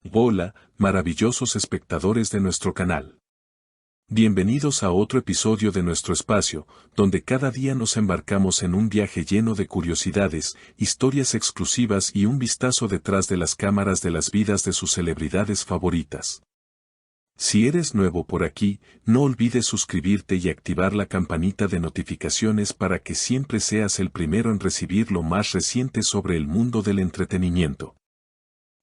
Hola, maravillosos espectadores de nuestro canal. Bienvenidos a otro episodio de nuestro espacio, donde cada día nos embarcamos en un viaje lleno de curiosidades, historias exclusivas y un vistazo detrás de las cámaras de las vidas de sus celebridades favoritas. Si eres nuevo por aquí, no olvides suscribirte y activar la campanita de notificaciones para que siempre seas el primero en recibir lo más reciente sobre el mundo del entretenimiento.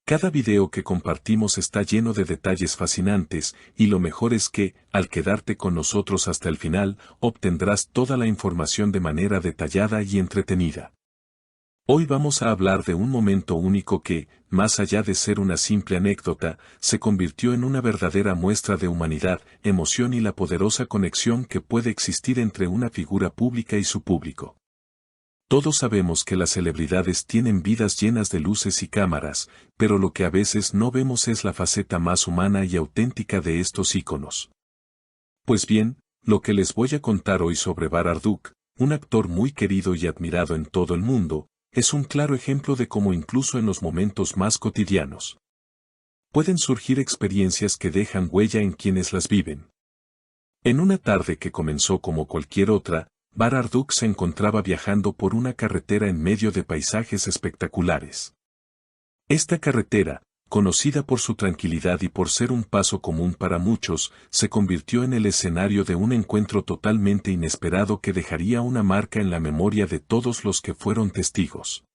Cada video que compartimos está lleno de detalles fascinantes, y lo mejor es que, al quedarte con nosotros hasta el final, obtendrás toda la información de manera detallada y entretenida. Hoy vamos a hablar de un momento único que, más allá de ser una simple anécdota, se convirtió en una verdadera muestra de humanidad, emoción y la poderosa conexión que puede existir entre una figura pública y su público. Todos sabemos que las celebridades tienen vidas llenas de luces y cámaras, pero lo que a veces no vemos es la faceta más humana y auténtica de estos íconos. Pues bien, lo que les voy a contar hoy sobre Barduk, un actor muy querido y admirado en todo el mundo, es un claro ejemplo de cómo incluso en los momentos más cotidianos pueden surgir experiencias que dejan huella en quienes las viven. En una tarde que comenzó como cualquier otra, Barduk se encontraba viajando por una carretera en medio de paisajes espectaculares. Esta carretera, conocida por su tranquilidad y por ser un paso común para muchos, se convirtió en el escenario de un encuentro totalmente inesperado que dejaría una marca en la memoria de todos los que fueron testigos.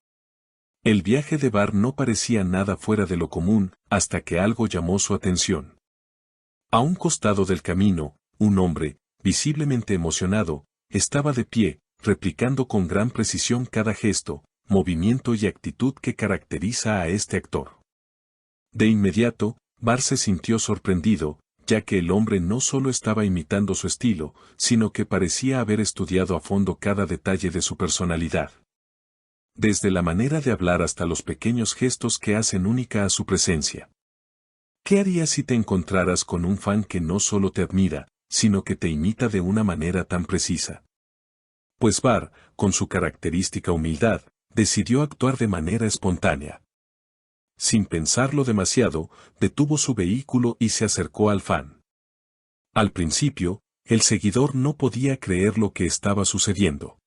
El viaje de Bar no parecía nada fuera de lo común, hasta que algo llamó su atención. A un costado del camino, un hombre, visiblemente emocionado, estaba de pie, replicando con gran precisión cada gesto, movimiento y actitud que caracteriza a este actor. De inmediato, Bar se sintió sorprendido, ya que el hombre no solo estaba imitando su estilo, sino que parecía haber estudiado a fondo cada detalle de su personalidad. Desde la manera de hablar hasta los pequeños gestos que hacen única a su presencia. ¿Qué harías si te encontraras con un fan que no solo te admira, sino que te imita de una manera tan precisa? Pues Bar, con su característica humildad, decidió actuar de manera espontánea. Sin pensarlo demasiado, detuvo su vehículo y se acercó al fan. Al principio, el seguidor no podía creer lo que estaba sucediendo.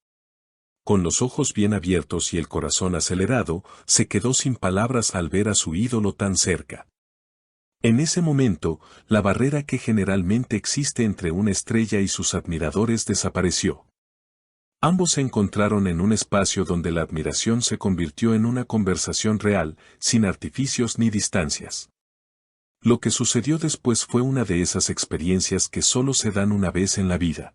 Con los ojos bien abiertos y el corazón acelerado, se quedó sin palabras al ver a su ídolo tan cerca. En ese momento, la barrera que generalmente existe entre una estrella y sus admiradores desapareció. Ambos se encontraron en un espacio donde la admiración se convirtió en una conversación real, sin artificios ni distancias. Lo que sucedió después fue una de esas experiencias que solo se dan una vez en la vida.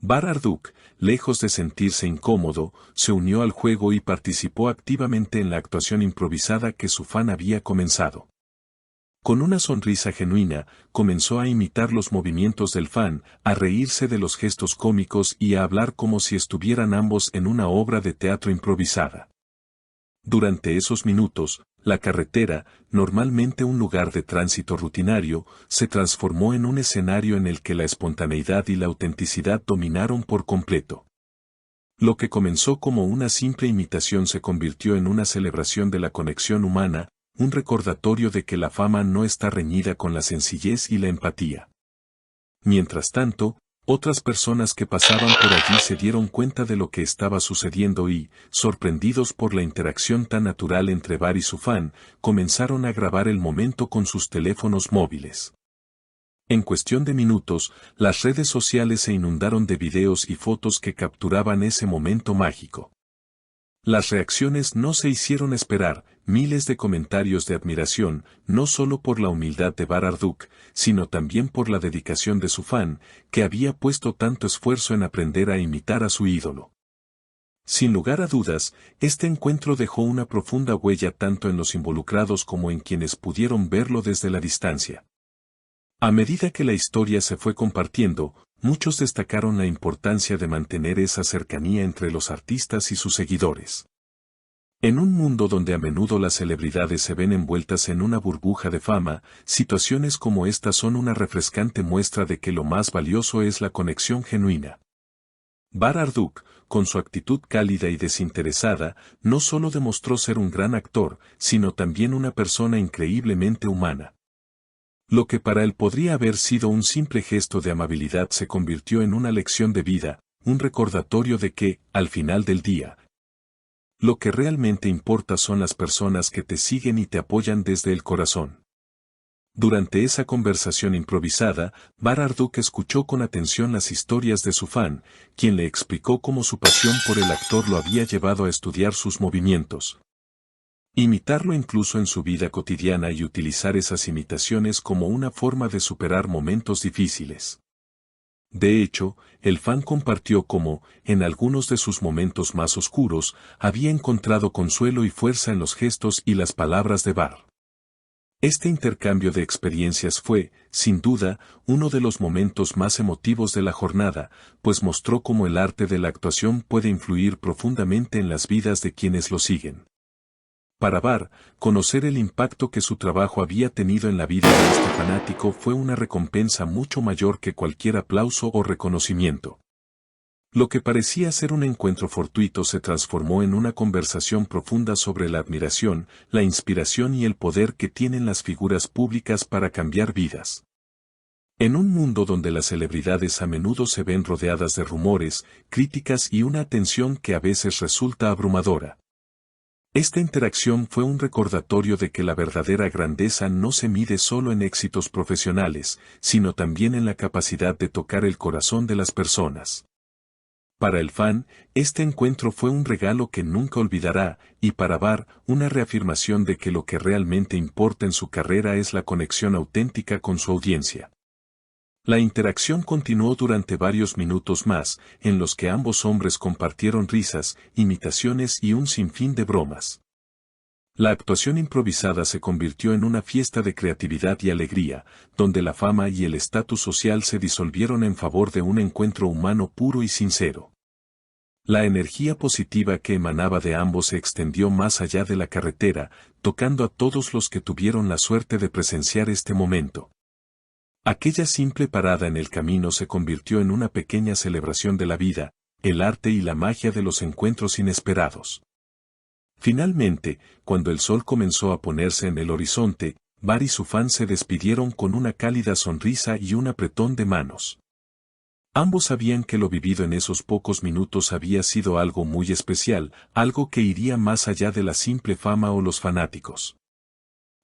Barduk, lejos de sentirse incómodo, se unió al juego y participó activamente en la actuación improvisada que su fan había comenzado. Con una sonrisa genuina, comenzó a imitar los movimientos del fan, a reírse de los gestos cómicos y a hablar como si estuvieran ambos en una obra de teatro improvisada. Durante esos minutos, la carretera, normalmente un lugar de tránsito rutinario, se transformó en un escenario en el que la espontaneidad y la autenticidad dominaron por completo. Lo que comenzó como una simple imitación se convirtió en una celebración de la conexión humana, un recordatorio de que la fama no está reñida con la sencillez y la empatía. Mientras tanto, otras personas que pasaban por allí se dieron cuenta de lo que estaba sucediendo y, sorprendidos por la interacción tan natural entre Bar y su fan, comenzaron a grabar el momento con sus teléfonos móviles. En cuestión de minutos, las redes sociales se inundaron de videos y fotos que capturaban ese momento mágico. Las reacciones no se hicieron esperar, miles de comentarios de admiración, no solo por la humildad de Barduk, sino también por la dedicación de su fan, que había puesto tanto esfuerzo en aprender a imitar a su ídolo. Sin lugar a dudas, este encuentro dejó una profunda huella tanto en los involucrados como en quienes pudieron verlo desde la distancia. A medida que la historia se fue compartiendo, muchos destacaron la importancia de mantener esa cercanía entre los artistas y sus seguidores. En un mundo donde a menudo las celebridades se ven envueltas en una burbuja de fama, situaciones como esta son una refrescante muestra de que lo más valioso es la conexión genuina. Marduk, con su actitud cálida y desinteresada, no solo demostró ser un gran actor, sino también una persona increíblemente humana. Lo que para él podría haber sido un simple gesto de amabilidad se convirtió en una lección de vida, un recordatorio de que, al final del día, lo que realmente importa son las personas que te siguen y te apoyan desde el corazón. Durante esa conversación improvisada, Marduk escuchó con atención las historias de su fan, quien le explicó cómo su pasión por el actor lo había llevado a estudiar sus movimientos, imitarlo incluso en su vida cotidiana y utilizar esas imitaciones como una forma de superar momentos difíciles. De hecho, el fan compartió cómo, en algunos de sus momentos más oscuros, había encontrado consuelo y fuerza en los gestos y las palabras de Bar. Este intercambio de experiencias fue, sin duda, uno de los momentos más emotivos de la jornada, pues mostró cómo el arte de la actuación puede influir profundamente en las vidas de quienes lo siguen. Para Bar, conocer el impacto que su trabajo había tenido en la vida de este fanático fue una recompensa mucho mayor que cualquier aplauso o reconocimiento. Lo que parecía ser un encuentro fortuito se transformó en una conversación profunda sobre la admiración, la inspiración y el poder que tienen las figuras públicas para cambiar vidas. En un mundo donde las celebridades a menudo se ven rodeadas de rumores, críticas y una atención que a veces resulta abrumadora, esta interacción fue un recordatorio de que la verdadera grandeza no se mide solo en éxitos profesionales, sino también en la capacidad de tocar el corazón de las personas. Para el fan, este encuentro fue un regalo que nunca olvidará, y para Bar, una reafirmación de que lo que realmente importa en su carrera es la conexión auténtica con su audiencia. La interacción continuó durante varios minutos más, en los que ambos hombres compartieron risas, imitaciones y un sinfín de bromas. La actuación improvisada se convirtió en una fiesta de creatividad y alegría, donde la fama y el estatus social se disolvieron en favor de un encuentro humano puro y sincero. La energía positiva que emanaba de ambos se extendió más allá de la carretera, tocando a todos los que tuvieron la suerte de presenciar este momento. Aquella simple parada en el camino se convirtió en una pequeña celebración de la vida, el arte y la magia de los encuentros inesperados. Finalmente, cuando el sol comenzó a ponerse en el horizonte, Bar y su fan se despidieron con una cálida sonrisa y un apretón de manos. Ambos sabían que lo vivido en esos pocos minutos había sido algo muy especial, algo que iría más allá de la simple fama o los fanáticos.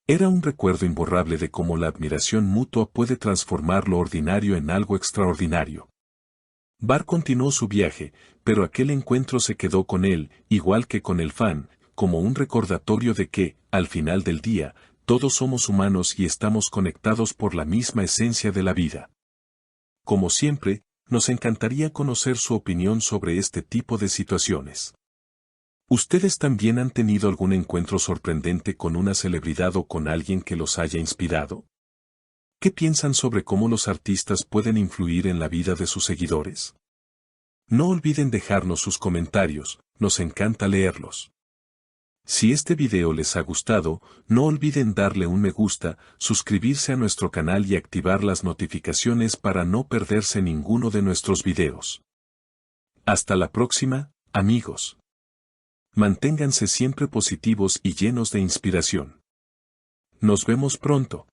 Era un recuerdo imborrable de cómo la admiración mutua puede transformar lo ordinario en algo extraordinario. Bar continuó su viaje, pero aquel encuentro se quedó con él, igual que con el fan, como un recordatorio de que, al final del día, todos somos humanos y estamos conectados por la misma esencia de la vida. Como siempre, nos encantaría conocer su opinión sobre este tipo de situaciones. ¿Ustedes también han tenido algún encuentro sorprendente con una celebridad o con alguien que los haya inspirado? ¿Qué piensan sobre cómo los artistas pueden influir en la vida de sus seguidores? No olviden dejarnos sus comentarios, nos encanta leerlos. Si este video les ha gustado, no olviden darle un me gusta, suscribirse a nuestro canal y activar las notificaciones para no perderse ninguno de nuestros videos. Hasta la próxima, amigos. Manténganse siempre positivos y llenos de inspiración. Nos vemos pronto.